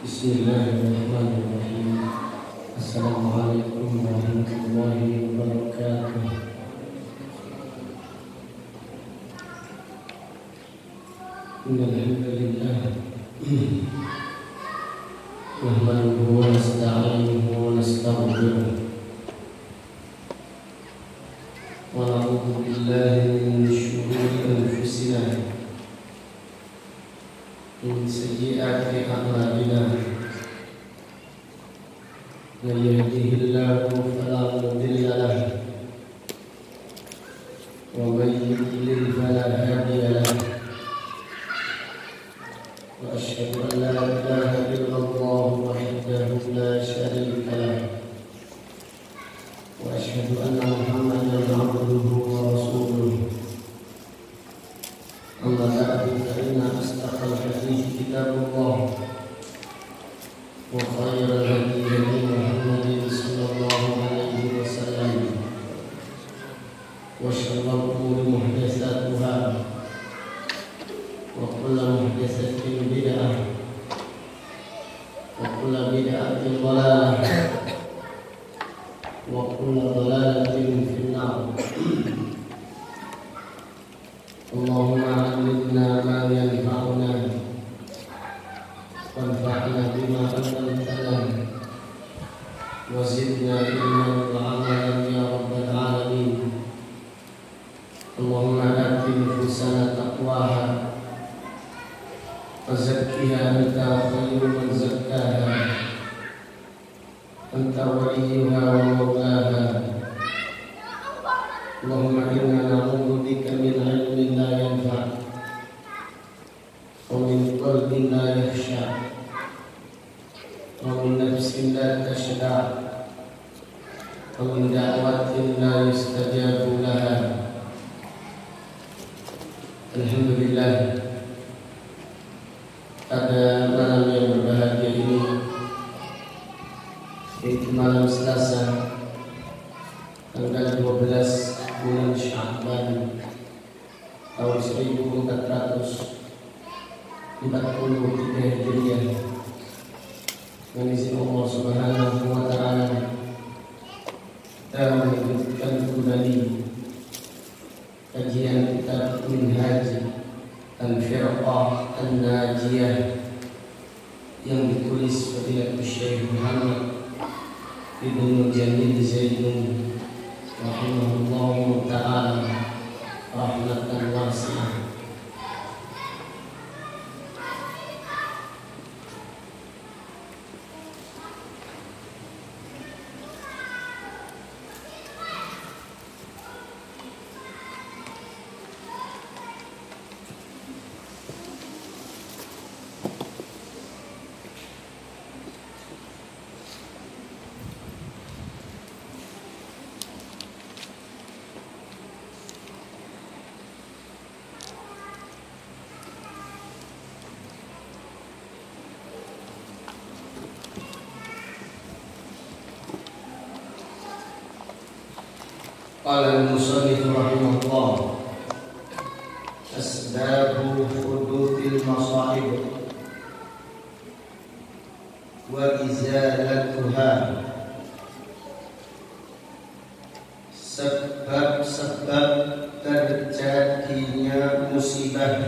Bismillahirrahmanirrahim. Assalamualaikum warahmatullahi wabarakatuh. Innal hamdalillah nahmaduhu wa nasta'inuhu wa nastaghfiruh wa na'udzu billahi min shururi anfusina min sayyi'ati a'malina. من يهده الله فلا مضل له ومن يضلل فلا هادي له وأشهد أن لا إله إلا الله وحده لا شريك له وأشهد أن محمدا عبده ورسوله. أما بعد فإن أصدق الحديث كتاب الله وخير الهدي هدي محمد صلى الله عليه وسلم وشر الأمور محدثاتها وكل محدثة بدعة وكل بدعة ضلالة وكل ضلالة في النار. اللهم علمنا ما ينفعنا وانفعنا بما علمتنا وزدنا علما وعملا يا رب العالمين. اللهم آت نفوسنا تقواها وزكها أنت خير من زكاها أنت وليها ومولاها. اللهم إنا نعوذ بك من علم لا ينفع ومن قلب لا يخشع ومن نفس لا تشبع ومن دعوة لا يستجاب لها. Alhamdulillah, pada malam yang berbahagia ini, yaitu malam Selasa tanggal 12 bulan Sya'ban tahun 1443 Hijriah, dengan izin Allah Subhanahu wa Ta'ala, kita melanjutkan kembali kajian kitab Minhaj Al-Firqah An-Najiyah yang ditulis oleh Syekh Muhammad Ibnu Jamil Zaidun rahimahullahu ta'ala rahmatan wasi'ah. Qala al-musannif rahimahullah, asbabu huduthil masa'ib wa izalatuha, sebab-sebab terjadinya musibah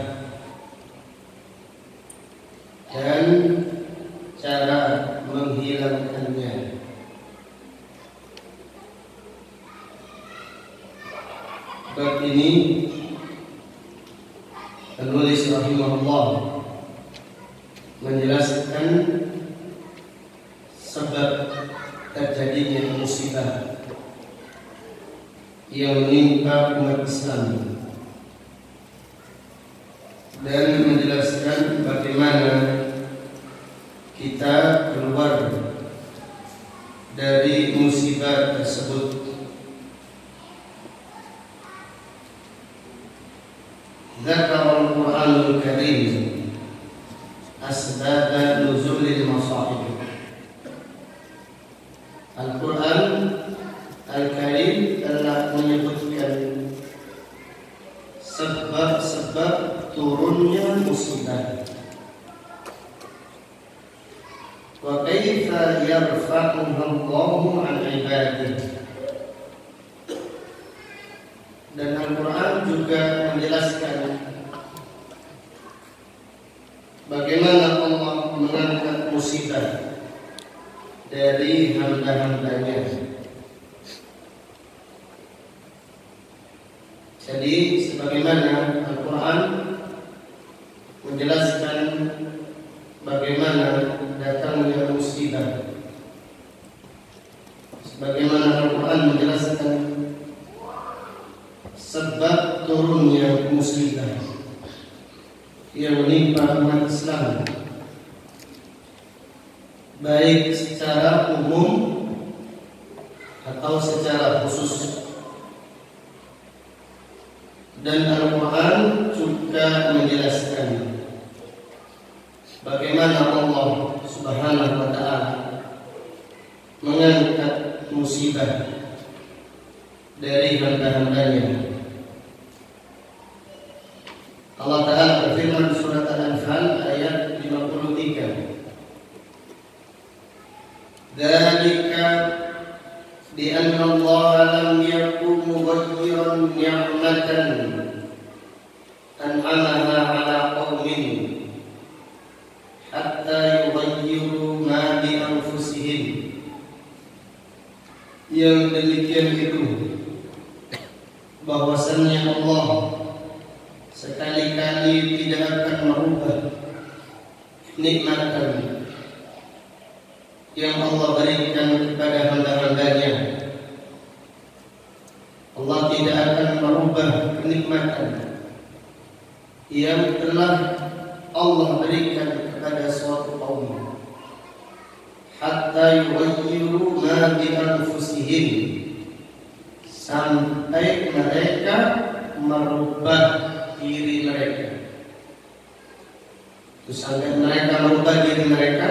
dan cara menghilangkannya. Bab ini penulis rahimahullah menjelaskan sebab terjadinya musibah yang menimpa umat Islam dan menjelaskan bagaimana kita keluar dari musibah tersebut. Dzakara al-Qur'anul Karim asbab nuzulil masa'ib. Al-Quran Al-Karim telah menyebutkan sebab-sebab turunnya musibah. wa kaifa yarfa'uhu Allahu 'an 'ibadihi. Dan Al-Quran juga menjelaskan bagaimana Allah mengangkat musibah dari hamba-hambanya. Jadi sebagaimana Al-Quran menjelaskan bagaimana datangnya musibah, sebagaimana Al-Quran menjelaskan sebab turunnya musibah yang menimpa umat Islam, baik secara umum atau secara khusus. Dan Al-Quran juga menjelaskan bagaimana Allah Subhanahu wa Ta'ala mengangkat musibah dari hamba-hambanya. Allah Ta'ala berfirman di surat Al-Anfal ayat 53, "Dzalika bi anna Allah lam yakun mughayyiran ni'matan an'amaha 'ala qaumin hatta yughayyiru ma bi anfusihim." Yang demikian itu bahwasannya Allah sekali-kali tidak akan merubah nikmat yang Allah berikan kepada hamba-hambanya. Allah tidak akan merubah kenikmatan yang telah Allah berikan kepada suatu kaum hatta yughayyiru ma bi anfusihim, sampai mereka merubah diri mereka. Sampai mereka merubah diri mereka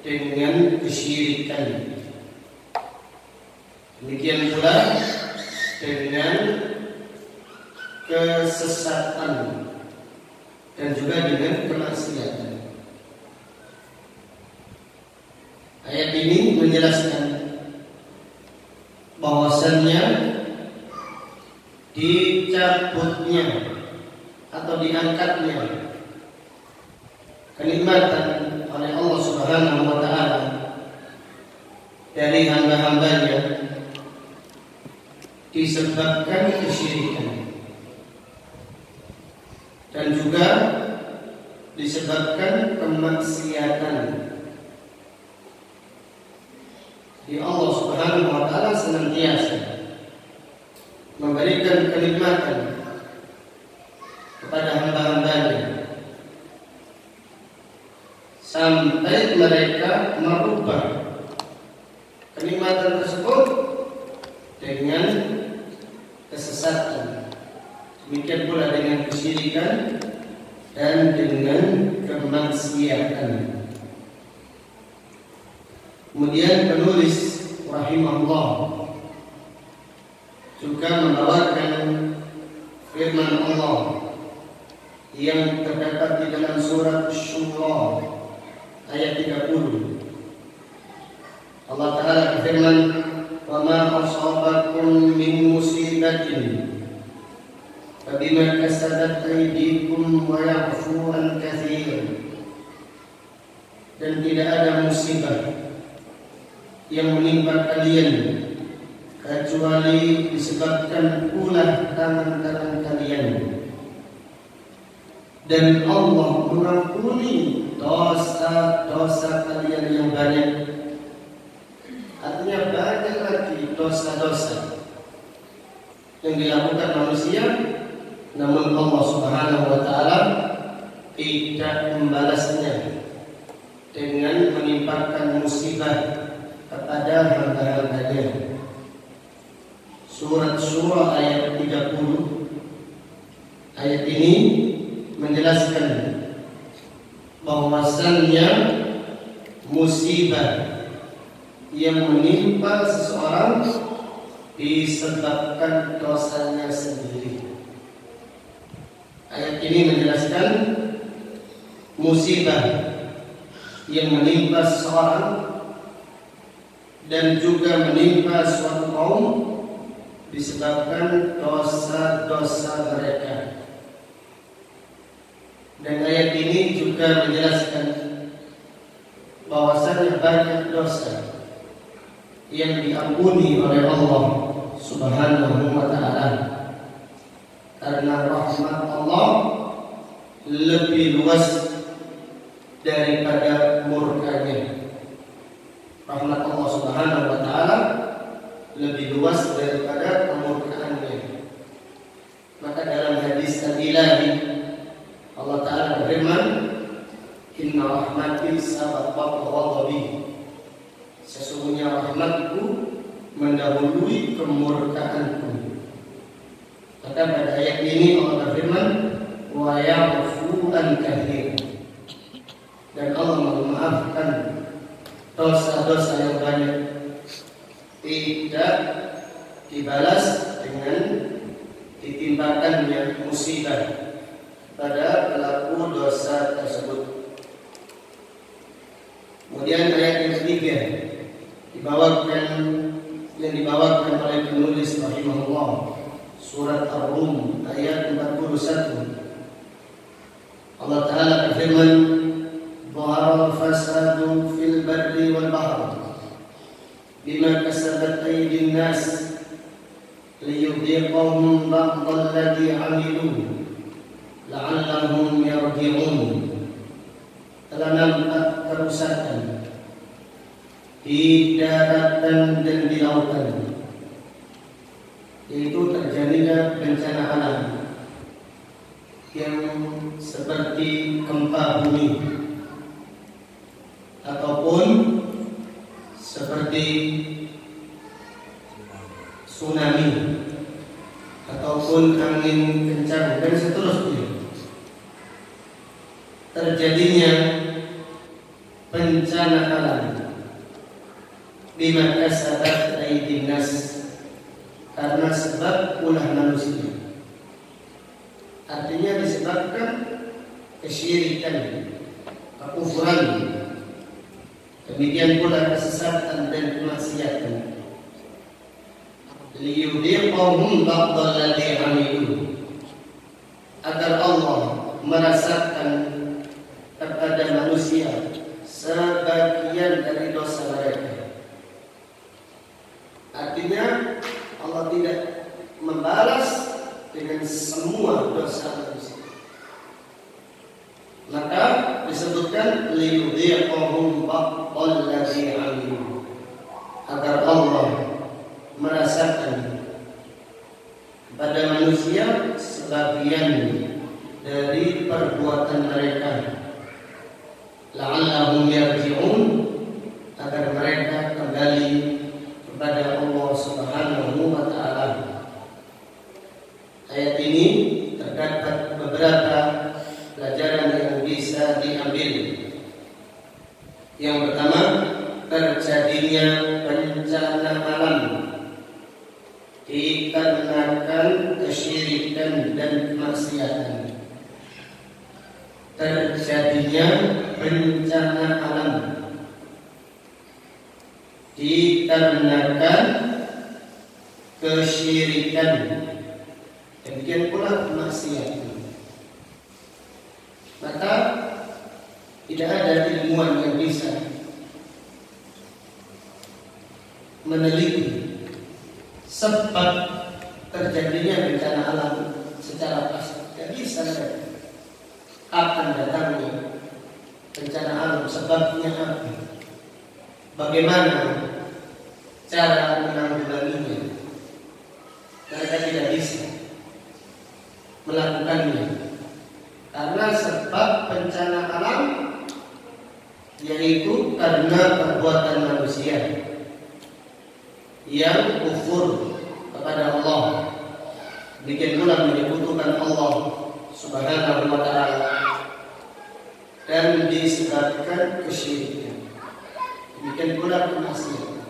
dengan kesyirikan. Demikian pula dengan kesesatan dan juga dengan kemaksiatan. Ayat ini menjelaskan bahwasannya dicabutnya atau diangkatnya kenikmatan oleh Allah Subhanahu wa Ta'ala dari hamba-hambanya disebabkan kesyirikan dan juga disebabkan kemaksiatan. Di Allah Subhanahu wa Ta'ala senantiasa memberikan kenikmatan kepada hamba-hambanya sampai mereka merubah kenikmatan tersebut dengan kesesatan. Demikian pula dengan kesyirikan dan dengan kemaksiatan. Kemudian penulis rahimahullah juga membawakan firman Allah yang terdapat di dalam surat Syura ayat 30. Allah Ta'ala berfirman, "Wa ma asabakum min musibatin fabima kasabat aydikum wa ya'fu an katsir." Dan tidak ada musibah yang menimpa kalian kecuali disebabkan ulah tangan-tangan kalian, dan Allah mengampuni dosa-dosa kalian yang banyak. Artinya banyak lagi dosa-dosa yang dilakukan manusia, namun Allah Subhanahu wa Ta'ala tidak membalasnya dengan menimpakan musibah kepada hamba-hambanya. Surat Syura ayat 30. Ayat ini menjelaskan bahwasannya musibah yang menimpa seseorang disebabkan dosanya sendiri. Ayat ini menjelaskan musibah yang menimpa seseorang dan juga menimpa suatu kaum disebabkan dosa-dosa mereka. Dan ayat ini juga menjelaskan bahwasanya banyak dosa yang diampuni oleh Allah Subhanahu wa ta'ala, karena rahmat Allah lebih luas daripada murkanya. Rahmat Allah Subhanahu wa ta'ala lebih luas daripada kemurkaannya. Maka dalam hadis Al-Ilahi Allah Ta'ala berfirman, Inna rahmati sabaqat ghadabi. Sesungguhnya rahmatku mendahului kemurkaanku. Maka pada ayat ini Allah berfirman, wa ya'fu an katsir. Dan Allah memaafkan dosa-dosa yang banyak, tidak dibalas dengan ditimpakannya musibah pada pelaku dosa tersebut. Kemudian ayat yang ketiga yang dibawakan oleh penulis rahimahullah, surat Ar-Rum ayat 41. Allah Ta'ala berfirman, "Dhahara al-fasadu fil barri wal bahri bima kasabat aydin nas liyudhiqahum ba'dal ladzi 'amilu la'allahum yarji'un." Telah nampak kerusakan di daratan dan di lautan, yaitu terjadinya bencana alam yang seperti gempa bumi ataupun seperti tsunami ataupun angin kencang dan seterusnya. Terjadinya bencana alam bima kasabat aydin nas, karena sebab ulah manusia. Artinya disebabkan kesyirikan, kekufuran, demikian pula kesesatan dan kemaksiatan. Liyudhiqahum ba'dal ladzi 'amilu, agar Allah merasakan kepada manusia sebagian dari dosa mereka. Artinya Allah tidak membalas dengan semua dosa manusia. Maka disebutkan liyudhiqahum ba'dal ladzi 'amilu, agar Allah merasakan pada manusia sebagian dari perbuatan mereka, la'allahum yarji'un, agar mereka kembali kepada Allah Subhanahu wa ta'ala. Ayat ini terdapat beberapa pelajaran yang bisa diambil. Yang pertama, terjadinya bencana alam dikarenakan kesyirikan dan kemaksiatan. Terjadinya bencana alam dikarenakan kesyirikan, demikian pula kemaksiatan. Maka tidak ada ilmuwan yang bisa meneliti sebab terjadinya bencana alam secara pasti. Tidak bisa. Akan datangnya bencana alam, sebabnya apa, bagaimana cara menanggulanginya. Mereka tidak bisa melakukannya karena sebab bencana alam yaitu karena perbuatan manusia yang kufur kepada Allah, bikin pula menyekutukan Allah Subhanahu wa ta'ala, dan disebabkan kesyirikan, bikin pula kemaksiatan.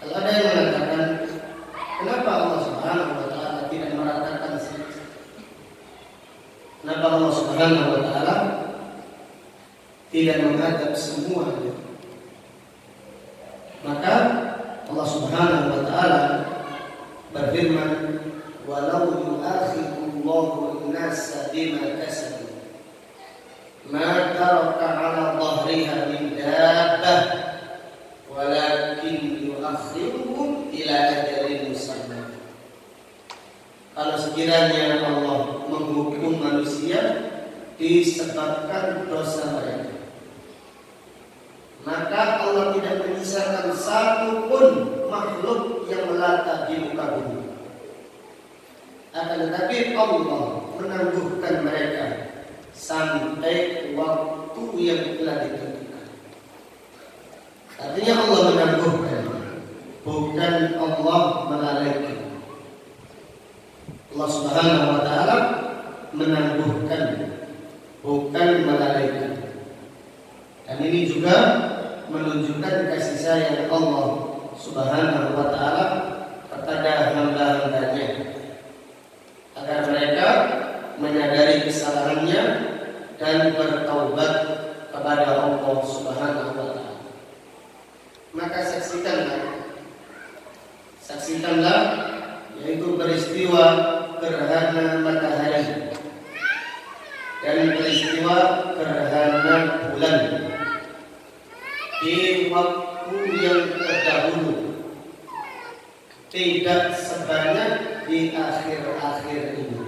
Kalau ada yang mengatakan, kenapa Allah Subhanahu wa ta'ala tidak meratakan saja? Kenapa Allah Subhanahu wa ta'ala tidak menghadap semuanya. Maka Allah Subhanahu wa taala berfirman, "Walau yu'akhidullahu an-nasa bima kasabu, ma taraka 'ala dhahriha min dabbah, walakin yu'akhiruhum ila ajalin musamma." Kalau sekiranya Allah menghukum manusia disebabkan dosa mereka, maka Allah tidak menyisakan satu pun makhluk yang melata di muka bumi. Akan tetapi Allah menangguhkan mereka sampai waktu yang telah ditentukan. Artinya Allah menangguhkan, bukan Allah melalaikan. Allah Subhanahu wa taala menangguhkan, bukan melalaikan. Dan ini juga menunjukkan kasih sayang Allah Subhanahu wa taala kepada hamba-hambanya, agar mereka menyadari kesalahannya dan bertaubat kepada Allah Subhanahu wa taala. Maka saksikanlah yaitu peristiwa gerhana matahari dan peristiwa gerhana bulan di waktu yang terdahulu, tidak sebanyak di akhir-akhir ini.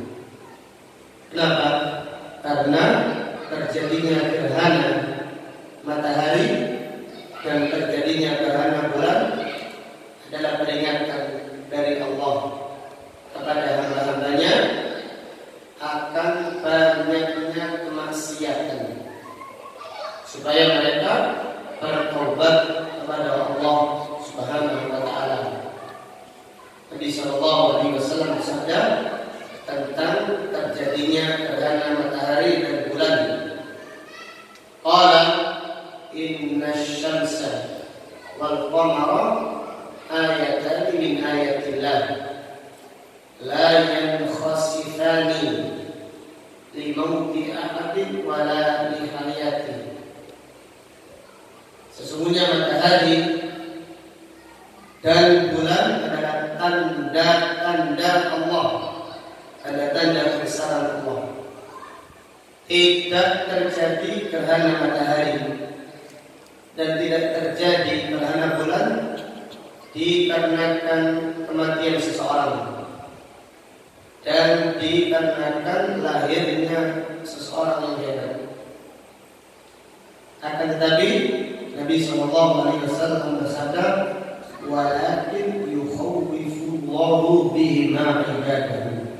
Kenapa? Karena terjadinya gerhana matahari dan terjadinya gerhana bulan adalah peringatan dari Allah kepada hamba-hambanya akan banyaknya kemaksiatan, supaya mereka bertaubat kepada Allah Subhanahu wa taala. Nabi sallallahu alaihi wasallam bersabda tentang terjadinya gerhana matahari dan bulan. Qala inna asy-syamsa wal qamara ayatan min ayatillah la yankhasifani li mauti ahadin wala li hayatihi. Sesungguhnya matahari dan bulan adalah tanda-tanda Allah, tanda-tanda kebesaran Allah. Tidak terjadi gerhana matahari dan tidak terjadi gerhana bulan dikarenakan kematian seseorang dan dikarenakan lahirnya seseorang yang hebat. Akan tetapi Nabi SAW bersabda, "Walakin yukhawwifullahu bihima ibadahu."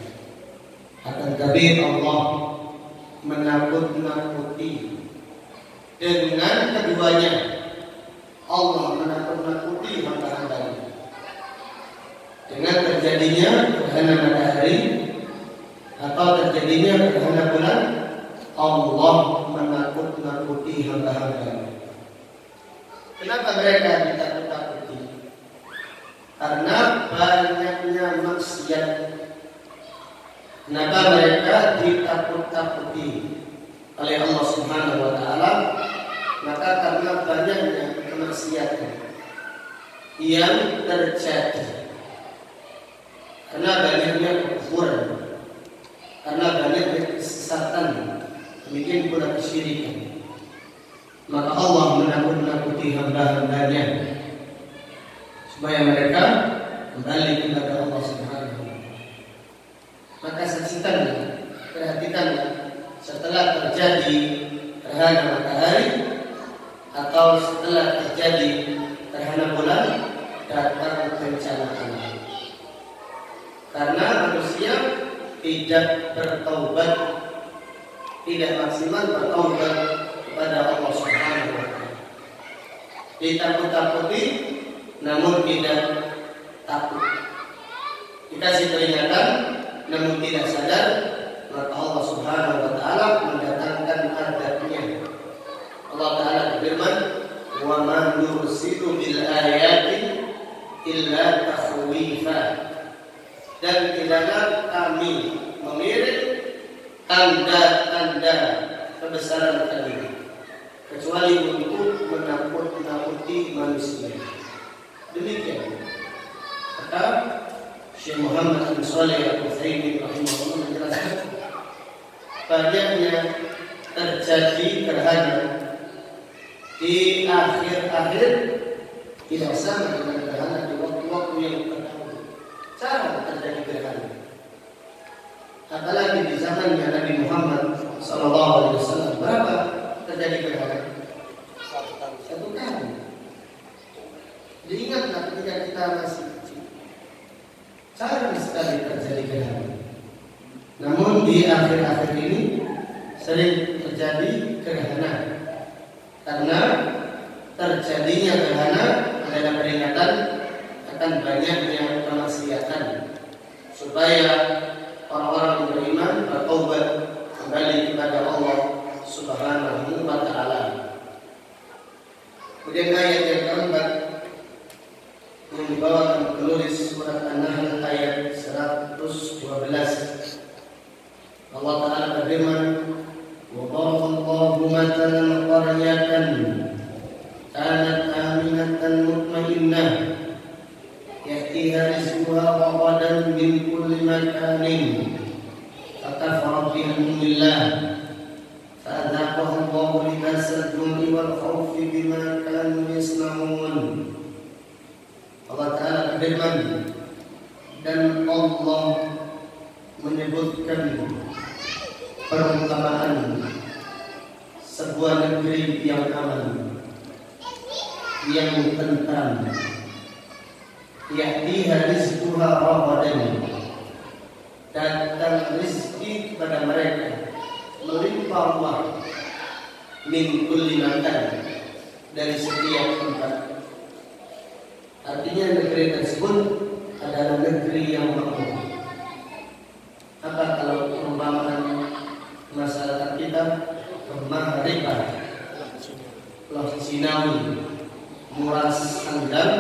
Akan tetapi Allah menakut-nakuti dengan keduanya. Allah menakut-nakuti hamba-hambanya dengan terjadinya gerhana matahari atau terjadinya gerhana bulan. Allah menakut-nakuti hamba-hambanya. Kenapa mereka ditakut-takuti? Karena banyaknya maksiat. Kenapa mereka ditakut-takuti oleh Allah Subhanahu wa taala? Maka karena banyaknya kemaksiatan yang terjadi, karena banyaknya kekufuran, karena banyaknya kesesatan, demikian pula kesyirikan. Maka Allah menakut-nakuti hamba-hambanya supaya mereka kembali kepada Allah Subhanahu wa taala. Maka saksikanlah, perhatikanlah, setelah terjadi gerhana matahari atau setelah terjadi gerhana bulan, datang bencana alam. Karena manusia tidak bertaubat, tidak maksimal bertaubat kepada Allah Subhanahu wa taala. Ditakut-takuti namun tidak takut. Dikasih peringatan namun tidak sadar, maka Allah Subhanahu wa taala mendatangkan adabnya. Allah taala berfirman, "Wa ma nursilu bil ayati illa takhwifa." Dan tidaklah kami mengirim tanda-tanda kebesaran kami kecuali untuk menakut-nakuti manusia. Demikian kata Syekh Muhammad bin Shalih Al-Utsaimin rahimahullah menjelaskan, banyaknya terjadi gerhana di akhir-akhir tidak sama dengan gerhana di waktu-waktu yang terdahulu. Jarang terjadi gerhana. Apalagi di zamannya Nabi Muhammad SAW, berapa terjadi gerhana? 1 kali. Diingatlah ketika kita masih kecil, jarang sekali terjadi gerhana. Namun di akhir-akhir ini sering terjadi gerhana, karena terjadinya gerhana adalah peringatan akan banyaknya kemaksiatan, supaya orang-orang yang beriman bertaubat kembali kepada Allah Subhanahu wa Ta'ala. Kemudian ayat yang keempat yang dibawakan penulis surat An-Nahl ayat 112, Allah Ta'ala berfirman, wa daraballahu matalan qaryatan kanat aminatan mutmainnah ya'tiha rizquha ragadan min kulli makanin fakafarat bi'anillah fa'adhaqaha Allahu libasal ju'i wal khawfi bima kanu yasna'un. Allah Ta'ala berfirman, dan Allah menyebutkan perumpamaan sebuah negeri yang aman, yang tentram, ya'tiha rizquha ragadan, datang rezeki kepada mereka melimpah ruah, min kulli makan, dari setiap tempat. Artinya negeri tersebut adalah negeri yang makmur. Apa kalau perumpamaan masyarakat kita? Rumah riba, loh Cinawi, murah sandal,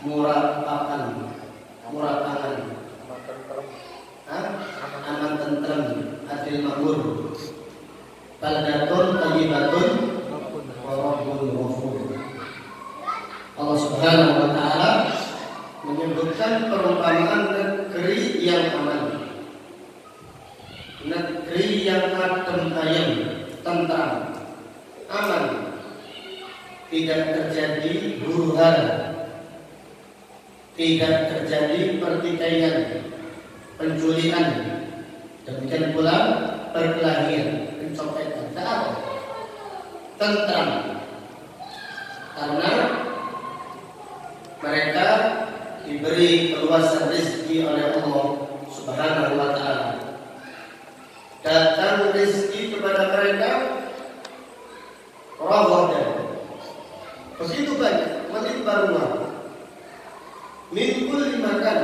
murah pakan, murah pangan, aman tentrem, adil makmur, baldatun thayyibatun wa rabbun ghafur. Allah Subhanahu wa Ta'ala menyebutkan perumpamaan negeri yang aman, negeri yang adem ayem, tentram, aman, tidak terjadi huru-hara, tidak terjadi pertikaian, penculikan, demikian pula perkelahian, pencopetan, tidak ada, tentram, karena mereka diberi keluasan rezeki oleh Allah Subhanahu wa Ta'ala. Datang rezeki kepada mereka ragadan, begitu banyak, melimpah ruah, min kulli makan,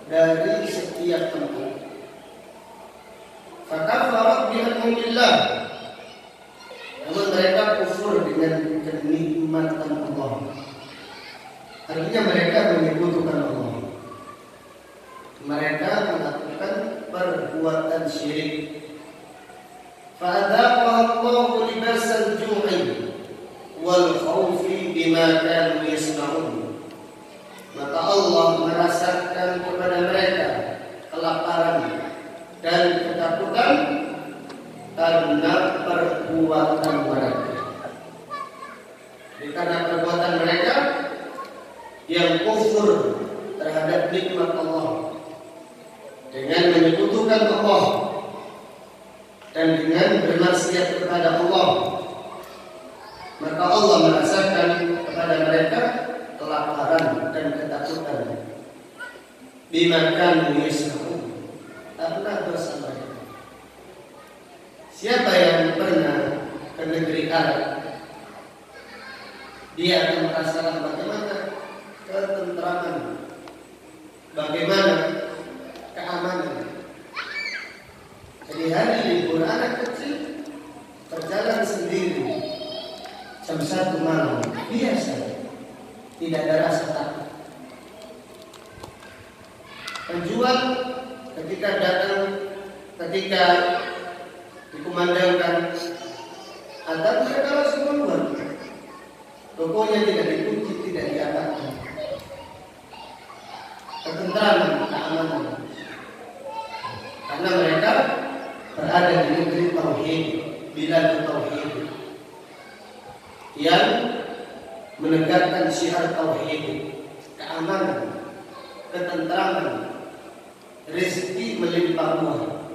dari setiap tempat. Fakafarat bi'anillah, namun mereka kufur dengan kenikmatan Allah. Artinya mereka menyekutukan Allah, mereka melakukan perbuatan syirik. Fa'adhaqaha Allahu libasal ju'i wal khawfi bima kanu yasna'un. Maka Allah merasakan kepada mereka kelaparan dan ketakutan karena perbuatan mereka. Karena perbuatan mereka yang kufur terhadap nikmat Allah, dengan menyekutukan Allah dan dengan bermaksiat kepada Allah, maka Allah merasakan kepada mereka kelaparan dan ketakutan. Bima kanu yasna'un, karena dosa mereka. Siapa yang pernah ke negeri Arab, dia akan merasakan bagaimana ketentraman, bagaimana keamanan. Jadi hari libur anak kecil berjalan sendiri jam 1 malam biasa, tidak ada rasa takut. Penjual ketika datang, ketika dikumandangkan adzan, mereka langsung Rukunya tidak dikunci, tidak diangkat. Ketentraman, keamanan. Karena mereka berada di negeri tauhid, bilad tauhid, yang menegakkan syiar tauhid, keamanan, ketentraman, rezeki melimpah ruah.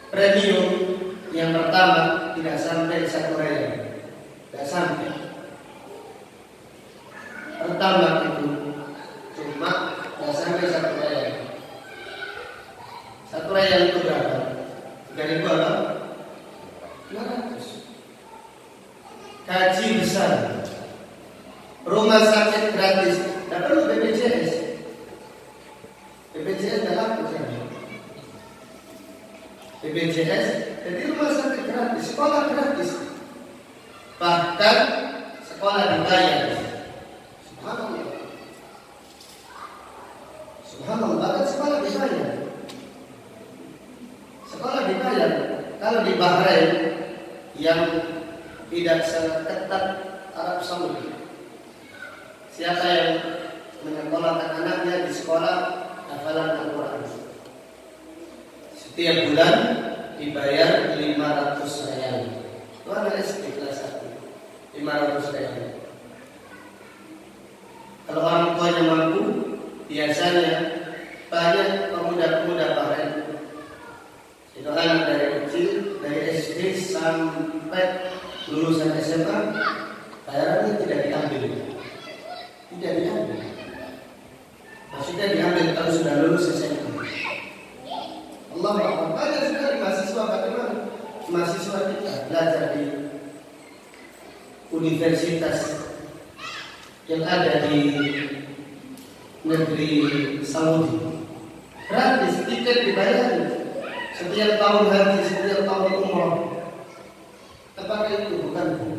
Premium yang pertama tidak sampai 1 riyal, tidak sampai. Pertama itu cuma tidak sampai 1 riyal. 1 riyal itu berapa? 3.000 apa? 200. Kaji besar, rumah sakit gratis, tidak perlu BPJS. BPJS tidak laku saja. BPJS, jadi rumah sakit gratis, sekolah gratis, bahkan sekolah dibayar. Subhanallah, subhanallah, bahkan sekolah dibayar. Sekolah dibayar. Kalau di Bahrain yang tidak seketat Arab Saudi, siapa yang menyekolahkan anaknya di sekolah hafalan Al-Quran, setiap bulan dibayar 500 riyal. Itu anak SD kelas 1, 500 riyal. Kalau orang tuanya mampu, biasanya banyak pemuda-pemuda Bahrain itu anak dari kecil, dari SD sampai lulusan SMA, bayarannya tidak diambil. Tidak diambil. Maksudnya diambil kalau sudah lulus SMA. Allah Akbar. Banyak sekali mahasiswa, bagaimana mahasiswa kita belajar di universitas yang ada di negeri Saudi, gratis, tiket dibayar. Setiap tahun haji, setiap tahun umrah. Apakah itu bukan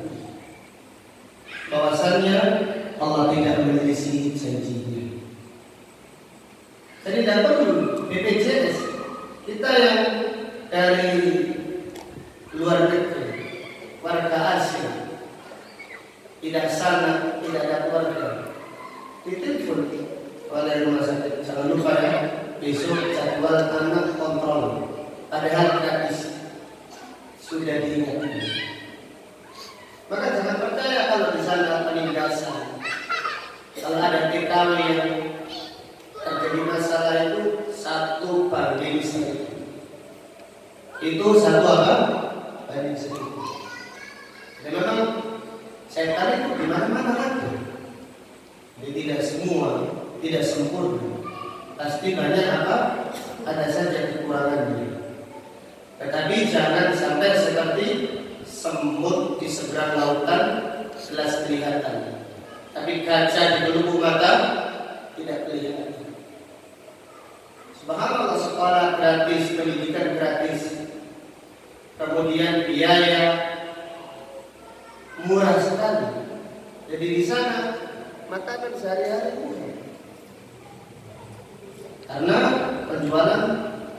bahwasannya Allah tidak menyelisih janjinya? Jadi tidak perlu BPJS. Kita yang dari luar negeri, warga asing, tidak sana, tidak ada keluarga, ditelepon oleh rumah sakit. Jangan lupa ya, besok jadwal anak kontrol. Padahal gratis, sudah diingatkan. Maka jangan percaya kalau di sana penindasan. Kalau ada TKW yang terjadi masalah itu 1/1000. Itu 1 apa? Banding 1000. Jadi memang setan itu di mana-mana ada. Jadi tidak semua, tidak sempurna. Pasti banyak apa? Ada saja kekurangannya. Tetapi jangan sampai seperti semut di seberang lautan jelas kelihatan, tapi kaca di pelupuk mata tidak kelihatan. Subhanallah, sekolah gratis, pendidikan gratis, kemudian biaya murah sekali. Jadi di sana makanan sehari-hari murah, karena penjualan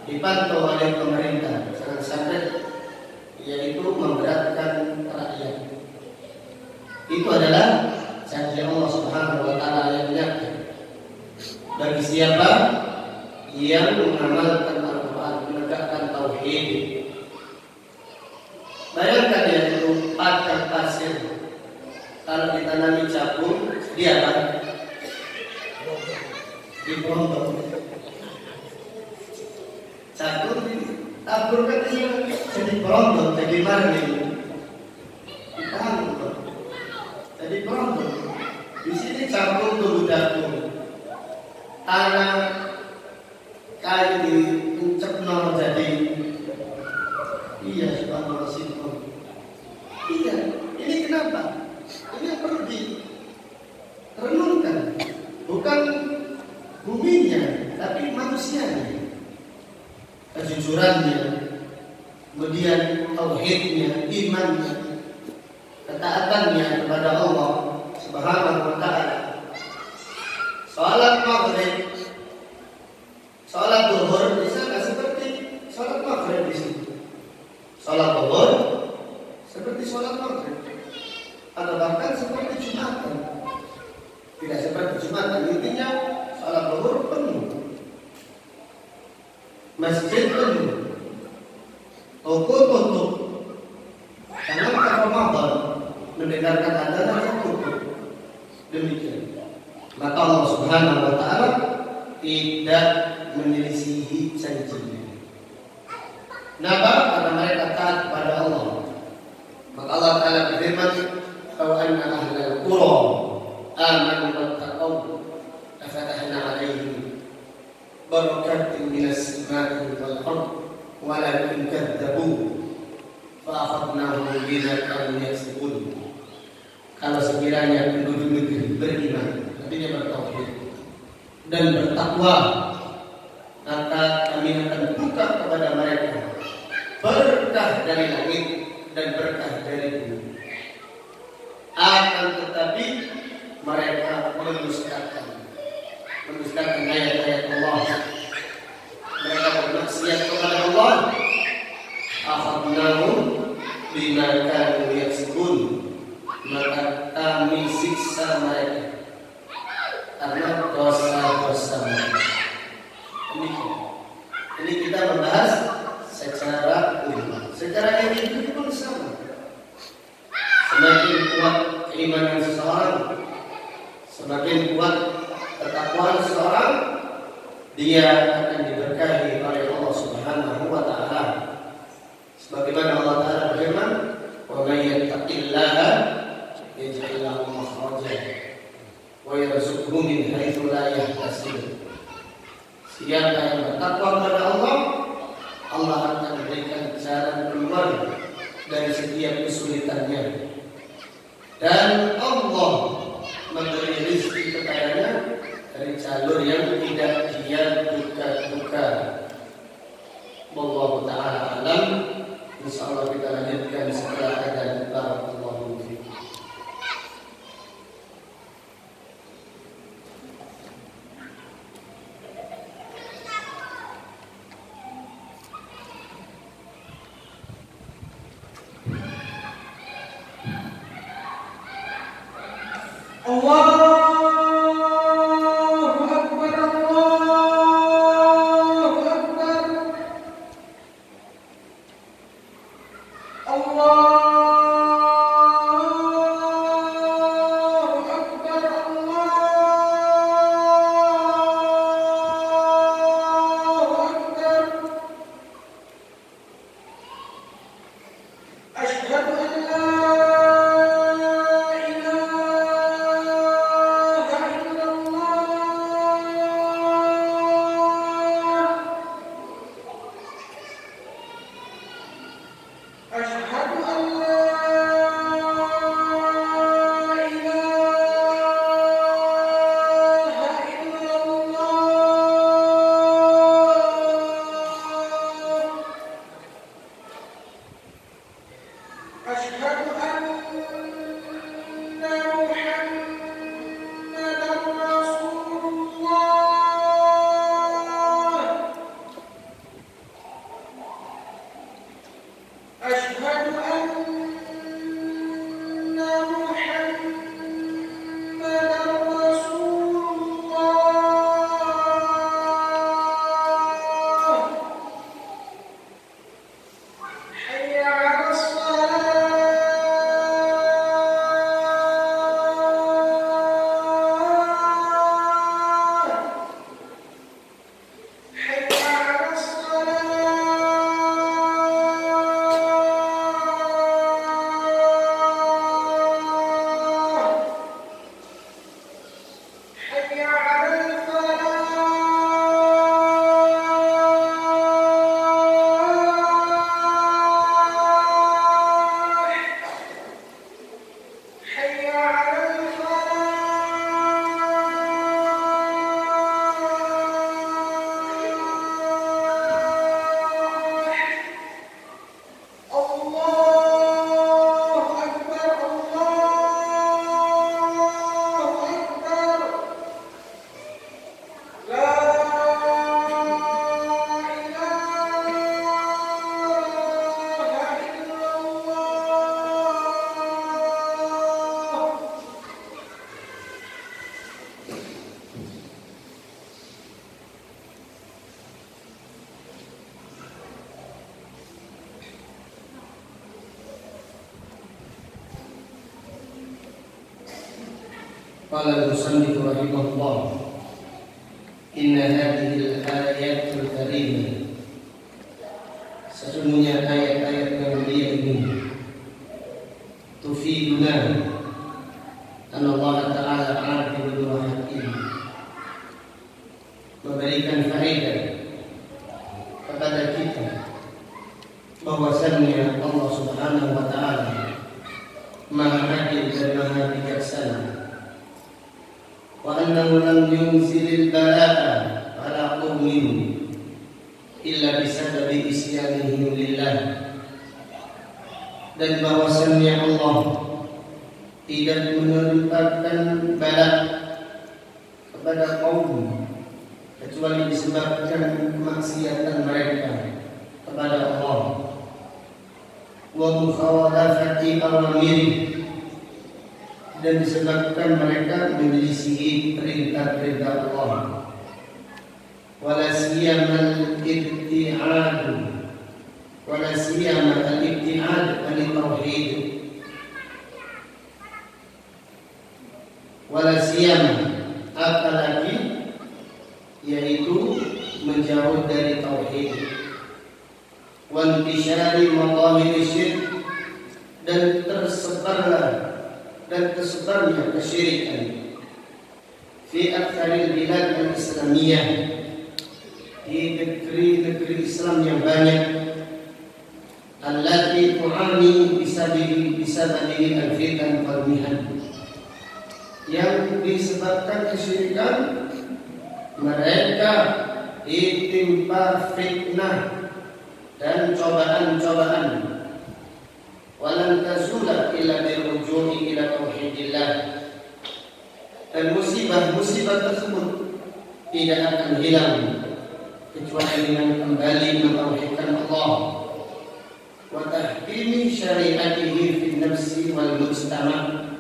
dipantau oleh pemerintah. Jangan sampai yaitu memberatkan rakyat. Itu adalah janji Allah Subhanahu wa taala yang nyata bagi siapa yang mengamalkan Al-Quran, menegakkan tauhid. Bayangkan ya, itu padang pasir, kalau ditanami jagung, dia apa? Dipontong. Jagung ditaburkan jadi berontok, jadi marning, ditanam, jadi berontok. Di sini jagung tumbuh jagung, tanah kayu diceplok jadi, iya subhanallah simpel. Iya, ini kenapa? Ini yang perlu direnungkan, bukan buminya, tapi manusianya, kejujurannya, kemudian tauhidnya, imannya, ketaatannya kepada Allah Subhanahu wa taala. Salat maghrib, salat zuhur bisa nggak seperti salat maghrib di sini? Salat zuhur seperti salat maghrib, atau Jumatan. Tidak seperti Jumatan, intinya salat zuhur penuh, masjid penuh, toko tutup. Karena Ramadan mendengarkan adzan tutup. Demikian. Maka Allah Subhanahu wa taala tidak menyelisihi janjinya. Kenapa? Karena mereka taat kepada Allah. Maka Allah Taala berfirman, "Wa anna ahlal qura amanu wattaqaw lafatahna 'alaihim barakatin minas sama'i wal ardh walakin kadzdzabu fa akhadnahum bima kanu yaksibun." Kalau sekiranya penduduk negeri beriman, artinya bertauhid dan bertakwa, maka kami akan buka kepada mereka berkah dari langit dan berkah dari bumi. Akan tetapi mereka mendustakan ayat-ayat Allah. Mereka bermaksiat kepada Allah. Akhadnahum bima kanu yaksibun, maka kami siksa mereka karena dosa-dosa mereka. Ini kita membahas secara umum. Secara individu pun sama. Semakin kuat keimanan seseorang, semakin kuat ketakwaan seseorang, dia akan diberkahi oleh Allah Subhanahu wa taala. Sebagaimana Allah Taala berfirman, "Wa may yattaqillaha yaj'al lahu makhrajan wa yarzuqhu min haitsu la yahtasib." Siapa yang bertakwa kepada Allah, Allah akan memberikan jalan keluar dari setiap kesulitannya, dan Allah memberi rezeki kepadanya dari jalur yang tidak dia duga-duga. Wallahu ta'ala alam. Insyaallah kita lanjutkan setelah adzan. Barakallahu fiikum. Allahu Akbar, Allahu Akbar, Allahu Qala al-musannif rahimahullah, inna hadhihi al-ayatul karimah, sesungguhnya ayat-ayat yang mulia ini tufiduna an Allah Ta'ala adil wa hakim, memberikan faedah kepada kita bahwasannya Allah Subhanahu wa Ta'ala Maha Adil dan Maha Bijaksana, wa annahu lam yunzilil balaa ala qaumin illa bisababi isyanihim lillah, dan bahwasannya Allah tidak menurunkan bala kepada kaum kecuali disebabkan kemaksiatan mereka kepada Allah, wa mukhawalafati awamiri, dan disebabkan mereka menyelisihi perintah-perintah Allah, wala siyamal ibti'ad, wala siyamal ibti'ad an tauhid, wala siyama, apalagi yaitu menjauh dari tauhid, wa intishari madahir syirk, dan tersebarnya kesyirikan fi aktsaril bilad al-islamiyah, di negeri-negeri Islam yang banyak, allati tu'ani bisababihi al-fitan wal mihan, yang disebabkan kesyirikan mereka ditimpa fitnah dan cobaan-cobaan. Walan tazula illa birruju'i ila tauhidillah, dan musibah-musibah tersebut tidak akan hilang kecuali dengan kembali mentauhidkan Allah, wa tahkimi syariatihi fi nafsi wal mujtama',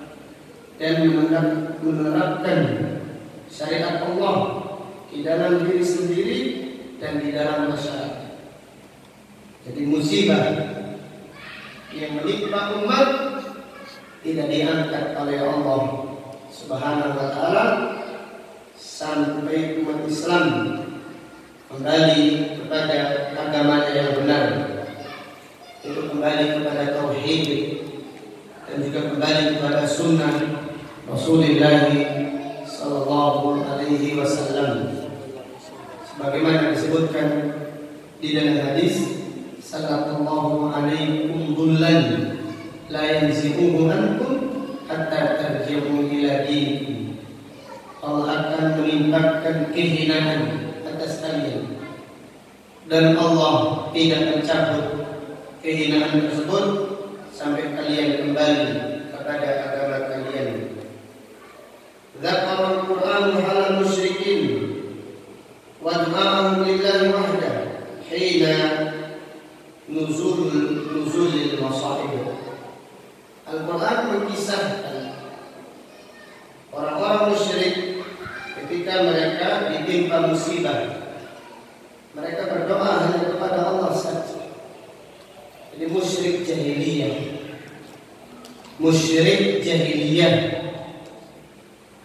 dan menerapkan syariat Allah di dalam diri sendiri dan di dalam masyarakat. Jadi musibah yang menimpa umat tidak diangkat oleh Allah Subhanahu wa Ta'ala sampai umat Islam kembali kepada agamanya yang benar, itu kembali kepada tauhid dan juga kembali kepada sunnah Rasulullah sallallahu alaihi wasallam, sebagaimana disebutkan di dalam hadis, sallallahu alaikum dhullan la yanzi'uhu ankum hatta tarji'u ila dinikum. Allah akan menimpakan kehinaan atas kalian, dan Allah tidak mencabut kehinaan tersebut sampai kalian kembali kepada agama kalian. Dzakara al-Qur'an halal musyrikin wa du'a'ahum lillahi wahdah hina nuzulil masaib. Al-Quran mengisahkan orang-orang musyrik ketika mereka ditimpa musibah, mereka berdoa hanya kepada Allah saja. Jadi musyrik jahiliyah,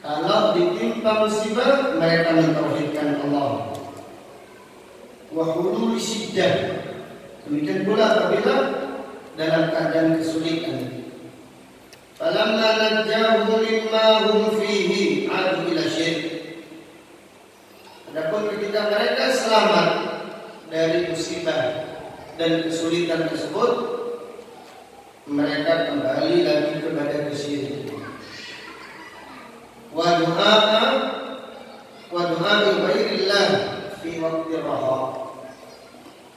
kalau ditimpa musibah mereka mentauhidkan Allah. Wa hulul syiddah, demikian pula apabila dalam keadaan kesulitan. Falamma najjahum mimma hum fihi adu ila syirk. Adapun ketika mereka selamat dari musibah dan kesulitan tersebut, mereka kembali lagi kepada kesyirikan. Wa du'a ghairillah fi waqti raha,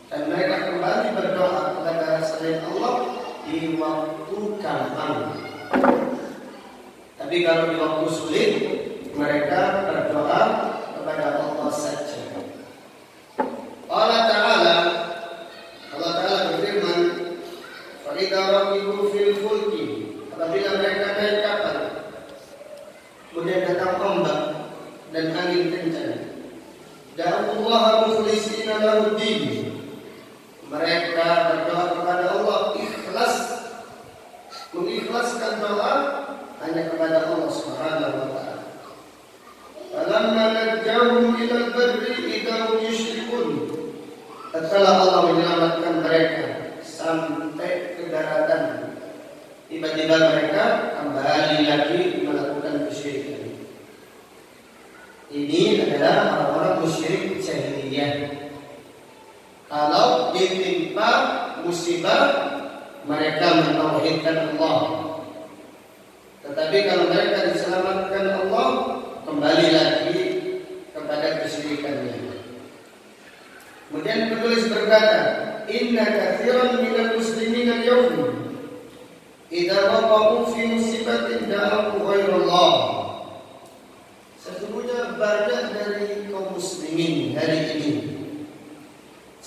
dan mereka kembali berdoa kepada selain Allah di waktu gampang. Tapi kalau di waktu sulit, mereka berdoa kepada Allah saja. Allah Ta'ala berfirman, "Fa'idza raqibu fil fulki", apabila mereka naik kapal, kemudian datang ombak dan angin kencang, da'ullaha mukhlishina lahu-d-din, mereka berdoa kepada Allah mengikhlaskan doa hanya kepada Allah Subhanahu wa Ta'ala. setelah Allah menyelamatkan mereka sampai ke daratan, tiba-tiba mereka kembali lagi melakukan kesyirikan. Ini adalah orang-orang musyrik jahiliyah. Kalau ditimpa musibah, mereka mentauhidkan Allah. Tetapi kalau mereka diselamatkan Allah, kembali lagi kepada kesyirikannya. Kemudian penulis berkata, Inna katsiran minal muslimin al-yawm idza waqa'u fi musibatin da'u ghairallah. Sesungguhnya banyak dari kaum muslimin hari ini,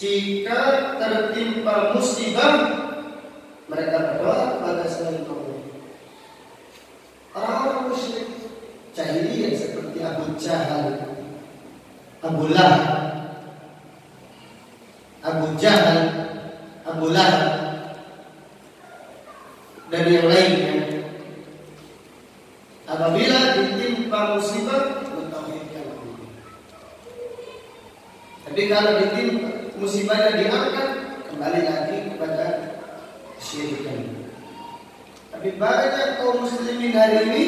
jika tertimpa musibah, mereka berdoa kepada selain Allah. Orang-orang musyrik jahiliyah seperti Abu Jahal, Abu Lahab, dan yang lainnya, apabila ditimpa musibah, mentauhidkan Allah. Tapi kalau ditimpa musibahnya diangkat, kembali lagi kepada kesyirikan. Tapi banyak kaum muslimin hari ini,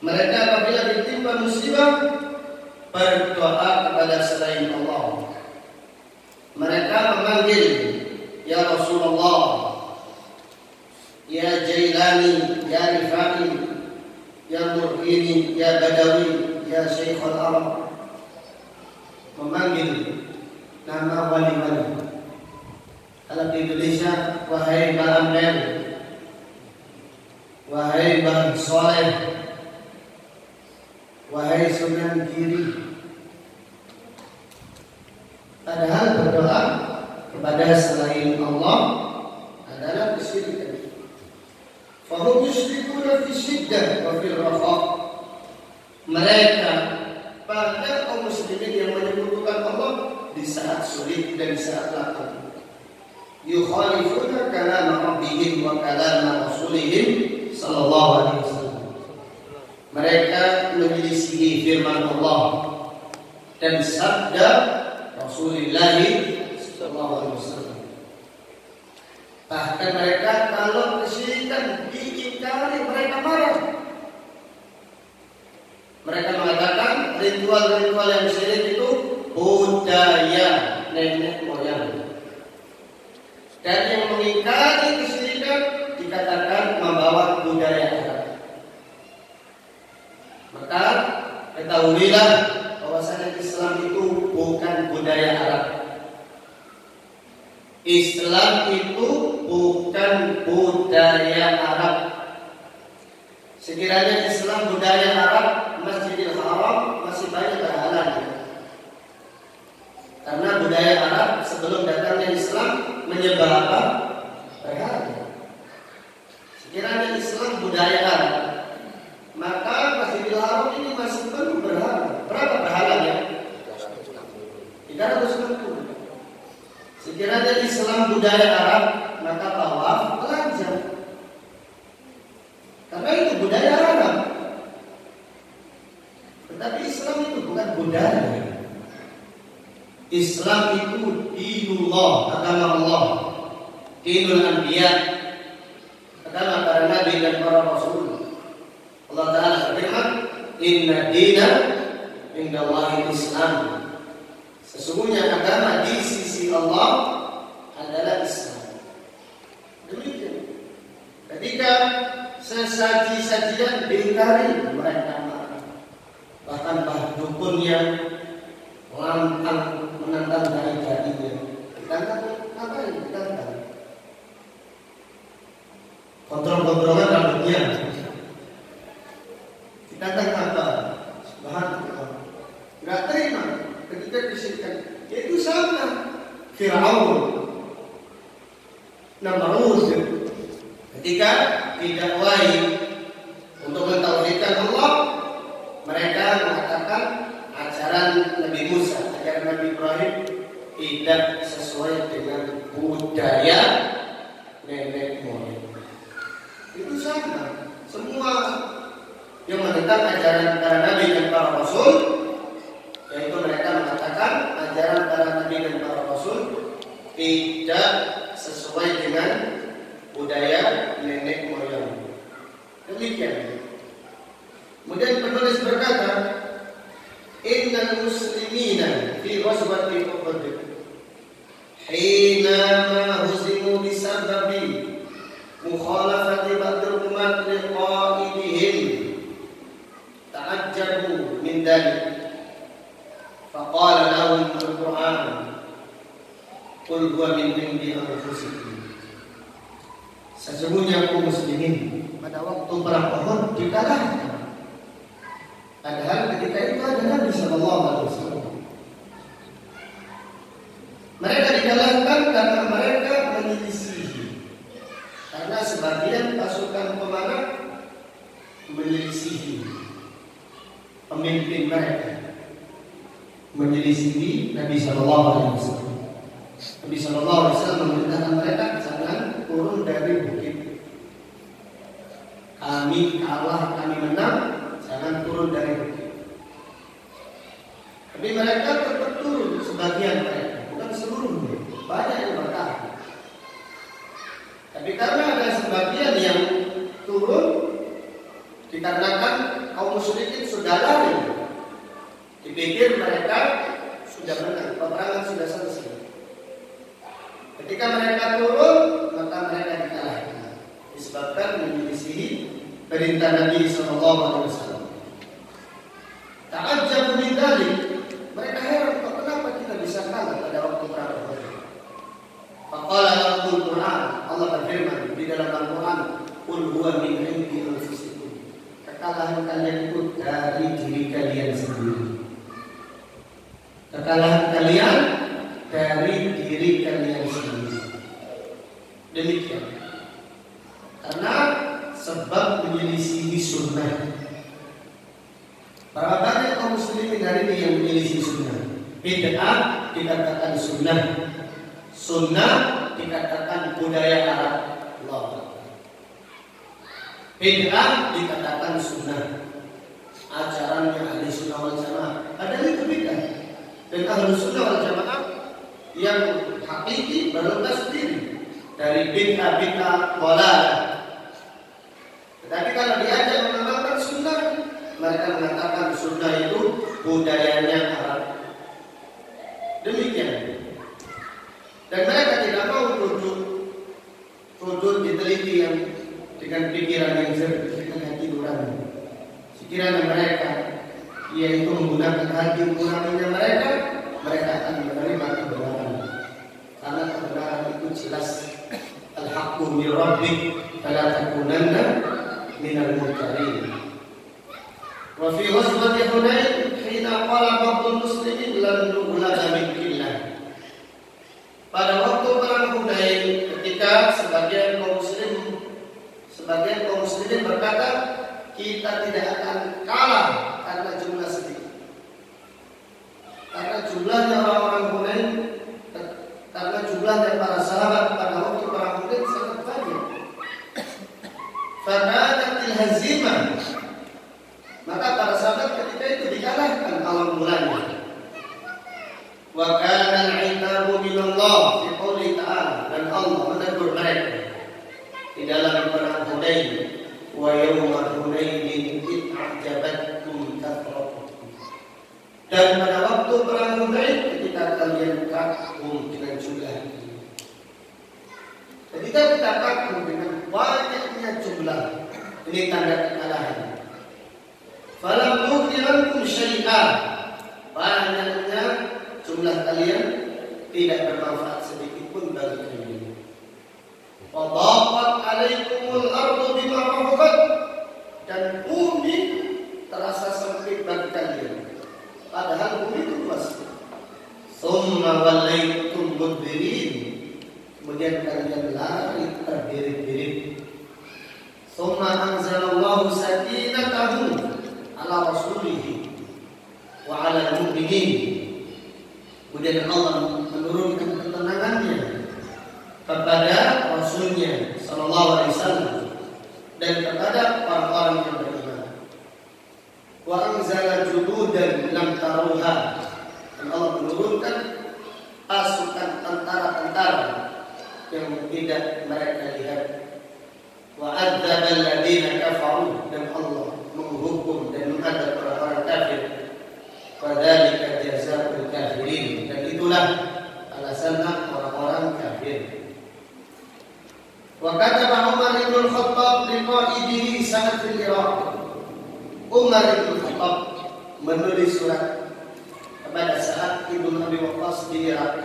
mereka apabila ditimpa musibah, berdoa kepada selain Allah. Mereka memanggil, Ya Rasulullah, Ya Jailani, Ya Rifai, Ya Murhini, Ya Badawi, Ya Syekhul Arab. Memanggil nama wali-wali. Kalau di Indonesia, wahai Mbak Amel, wahai Mbak Soleh, wahai Sunan Giri. Padahal berdoa kepada selain Allah adalah kesyirikan. Fahum yusyrikuna fi syiddah wa fil rafa. Mereka pada kaum muslimin yang menyebutkan Allah di saat sulit dan di saat lapang. Yukhalifuna kalam rabbihim wa kalam rasulihim sallallahu alaihi wasallam. Mereka menyelisihi firman Allah dan sabda Rasulullah sallallahu alaihi wasallam. Bahkan mereka kalau kesyirikan diingkari, mereka marah. Mereka mengatakan ritual-ritual yang syirik itu budaya nenek moyang. Dan yang mengingkari kesyirikan dikatakan membawa budaya Arab. Maka ketahuilah bahwasanya Islam itu bukan budaya Arab. Islam itu bukan budaya Arab. Sekiranya Islam budaya Arab, Masjidil Haram masih banyak berhalanya. Karena budaya Arab sebelum datangnya Islam menyembah apa? Berhala. Sekiranya Islam budaya Arab, maka Masjidil Haram ini masih penuh berhala. Berapa berhalanya? 360. Sekiranya Islam budaya Arab, maka tawaf telanjang. Karena itu budaya Arab. Tetapi Islam itu bukan budaya. Islam itu dinullah, agama Allah, dinul anbiya, agama para nabi dan para rasul. Allah Ta'ala berfirman, Inna dina indallahi Islam. Sesungguhnya agama di sisi Allah adalah Islam. Demikian. Ketika sesaji-sajian diingkari, mereka marah. Bahkan dukunnya menantang dai-dainya. Ditantang apa ini? Ditantang. Kontrol-kontrolan rambutnya. Ditantang apa? Subhanallah. Enggak terima ketika disyirikkan. Itu sama. Fir'aun, Namrud, ketika didakwai untuk mentauhidkan Allah, mereka mengatakan ajaran Nabi Musa, ajaran Nabi Ibrahim tidak sesuai dengan budaya nenek moyang. Itu sama. Semua yang menentang ajaran para nabi dan para rasul, yaitu mereka mengatakan ajaran ajaran para nabi dan para rasul tidak sesuai dengan budaya nenek moyang. Demikian. Kemudian penulis berkata, innal muslimina fi ghazwati Uhud hina ma huzimu bisababi mukhalafati ba'dil umat liqa'idihim ta'ajjabu min dhalik faqala lahum al-Qur'an qul huwa min indi anfusikum. Sesungguhnya kaum muslimin pada waktu perang Uhud dikalahkan. Padahal ketika itu ada Nabi sallallahu alaihi wasallam. Mereka dikalahkan karena mereka menyelisihi. Karena sebagian pasukan pemanah menyelisihi pemimpin mereka, menyelisihi Nabi sallallahu alaihi wasallam. Nabi sallallahu alaihi wasallam memerintahkan mereka jangan turun dari bukit. Kami kalah, kami menang, jangan turun dari bukit. Tapi mereka tetap turun, sebagian mereka, bukan seluruhnya, banyak yang bertahan. Tapi karena ada sebagian yang turun, dikarenakan kaum musyrikin sudah lari, dipikir mereka sudah menang, peperangan sudah selesai. Ketika mereka turun, maka mereka dikalahkan, disebabkan menyelisihi perintah Nabi sallallahu alaihi wasallam. Ta'ajjabu min dzalik. Mereka heran, kenapa kita bisa kalah pada waktu perang Uhud? Faqala lahumul Qur'an. Allah berfirman di dalam Al-Qur'an, "Qul huwa min 'indi anfusikum." Kekalahan kalian itu dari diri kalian sendiri. Kekalahan kalian dari diri kalian sendiri. Demikian. Karena sebab menyelisihi sunnah. Para banyak kaum muslimin hari ini yang menyelisihi sunnah. Bid'ah dikatakan sunnah, sunnah dikatakan budaya Arab. Allah. Bid'ah dikatakan sunnah, ajarannya ahli sunnah wal jamaah. Padahal itu bid'ah. Dan ahli sunnah wal jamaah yang hakiki berlepas diri dari bid'ah dhalalah. Tetapi kalau diajak mengamalkan sunnah, mereka mengatakan sunnah itu budayanya Arab. Demikian. Dan mereka tidak mau duduk diteliti yang dengan pikiran yang jernih dengan hati nurani. Sekiranya mereka yaitu menggunakan hati nuraninya mereka akan menerima kebenaran. Karena kebenaran itu jelas. Al-haqqu min rabbik fala takunanna minal mumtarin. Wa fi ghazwati Hunain hina qala ba'dul muslimin lan nughlaba min qillah. Pada waktu perang Hunain ketika sebagian kaum muslimin berkata kita tidak akan kalah karena jumlah sedikit. Karena jumlahnya orang-orang Hunain, karena jumlahnya para sahabat pada waktu perang Hunain sangat banyak. Fakanatil hazimah. Maka para sahabat ketika itu dikalahkan awal mulanya. Wa kana al-'itabu minallah fi qouli ta'ala, dan Allah menegur mereka di dalam perang Hunain. Wa yawma Hunainin id a'jabatkum kathratukum. Dan pada waktu perang Hunain ketika kalian kagum dengan jumlah ini. Ketika kita kagum dengan banyaknya jumlah, ini tanda kekalahan. Falam tughni ankum syai'an. Banyaknya jumlah kalian tidak bermanfaat sedikit pun bagi kalian. Wa dhaqat 'alaikumul ardu bima rahabat, dan bumi terasa sempit bagi kalian. Padahal bumi itu luas. Summa wallaytum mudbirin. Kemudian kalian lari terbirit-birit. Summa anzalallahu sakinatahu ala rasulihi wa ala mu'minin. Kemudian Allah menurunkan ketenangannya kepada Rasulnya sallallahu alaihi wasallam dan kepada orang-orang yang beriman. Wa anzala jududan lam taruha. Dan Allah menurunkan menurunkan pasukan tentara-tentara yang tidak mereka lihat. Wa adzabal ladzina kafaru, dan Allah menghukum dan mengadab orang-orang kafir. Fadzalika jazaa'ul kafirin, dan itulah alasan orang-orang kafir. Wa kataba Umar bin Khattab liqaidihi saat fil Iraq. Umar bin Khattab menulis surat kepada Sa'ad bin Abi Waqqas di Irak.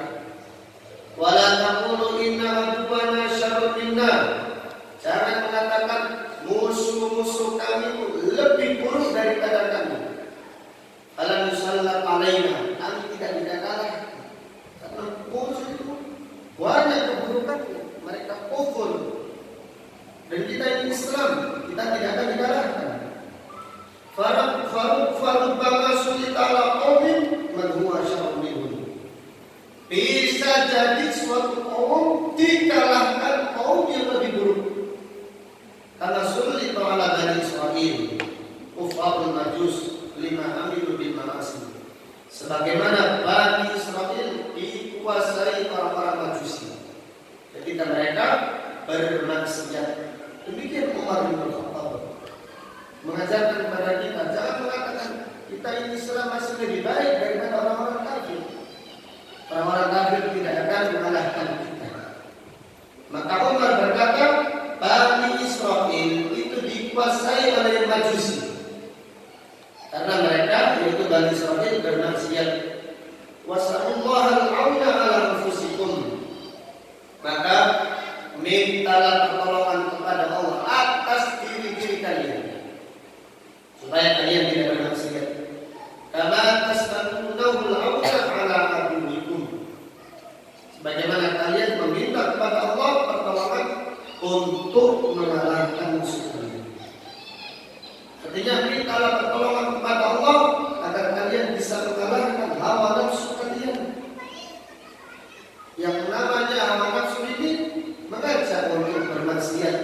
Wala taqulu inna rabbana syarrun minna. Jangan mengatakan musuh-musuh kami lebih buruk daripada kami. Alam yusallat alaina, kami tidak dikalahkan. Karena musuh itu banyak keburukannya. Mereka kufur. Dan kita ini Islam, kita tidak akan dikalahkan. Farubbama sulita ala qaumin man huwa syarrun minhum. Bisa jadi suatu kaum dikalahkan kaum yang lebih buruk. Karena sulita ala Bani Israil kufrul majus lima amilu bil ma'asi. Sebagaimana Bani Israil dikuasai orang-orang Majusi, ketika mereka bermaksiat. Demikian Umar bin Khattab mengajarkan kepada kita, jangan mengatakan kita ini Islam masih lebih baik daripada orang-orang kafir. Orang-orang kafir tidak akan mengalahkan kita. Maka Umar berkata, Bani Israil itu dikuasai oleh Majusi. Karena mereka, yaitu Bani Israil, bermaksiat. Wasallallahu al-auna ala anfusikum. Maka mintalah pertolongan kepada Allah atas diri-diri kalian, supaya kalian tidak bermaksiat. Kama tasbahunahul auna ala aduwikum. Sebagaimana kalian meminta kepada Allah pertolongan untuk mengalahkan musuh kalian. Artinya mintalah pertolongan kepada Allah agar kalian bisa mengalahkan hawa nafsu kalian. Yang namanya hawa nafsu ini mengajak untuk bermaksiat.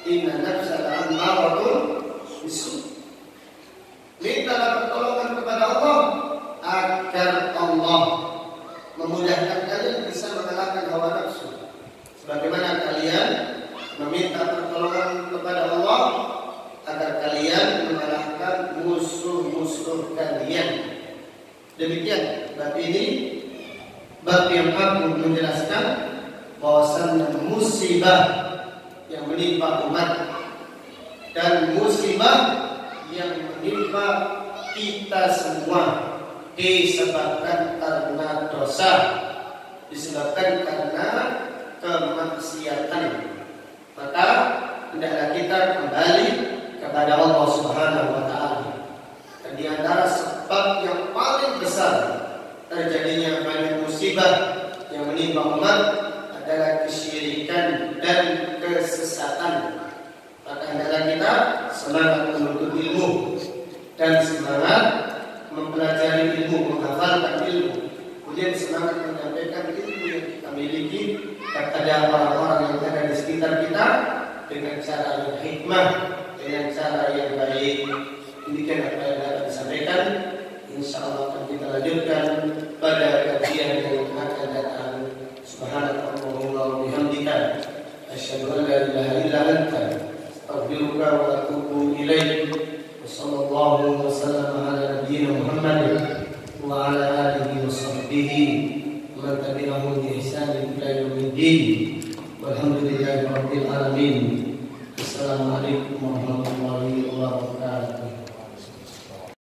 Inna nafsa la'ammaratun bisu'. Mintalah pertolongan kepada Allah agar Allah memudahkan kalian bisa mengalahkan hawa nafsu. Sebagaimana kalian meminta pertolongan kepada Allah agar kalian mengalahkan musuh-musuh kalian. Demikian bab ini, bab yang aku menjelaskan bahwasannya musibah yang menimpa umat dan musibah yang menimpa kita semua disebabkan karena dosa, disebabkan karena kemaksiatan. Maka hendaklah kita kembali kepada Allah Subhanahu wa taala. Dan di antara sebab yang paling besar terjadinya banyak musibah yang menimpa umat adalah kesyirikan dan kesesatan. Maka hendaklah kita semangat menuntut ilmu dan semangat mempelajari ilmu, menghafalkan ilmu, kemudian semangat menyampaikan ilmu yang kita miliki kepada orang-orang yang ada di sekitar kita dengan cara yang hikmah, dengan cara yang baik. Demikian apa yang dapat disampaikan. InsyaAllah akan kita lanjutkan pada kajian yang akan datang. Subhanakallahumma wa bihamdika asyhadu an la ilaha illa anta astaghfiruka wa atubu ilaik. Wassallallahu wasallam ala nabiyyina Muhammad wa ala alihi wa sahbihi wa man tabi'ahum bi ihsan ila yaumiddin. Walhamdulillahi rabbil alamin. Assalamualaikum warahmatullahi wabarakatuh.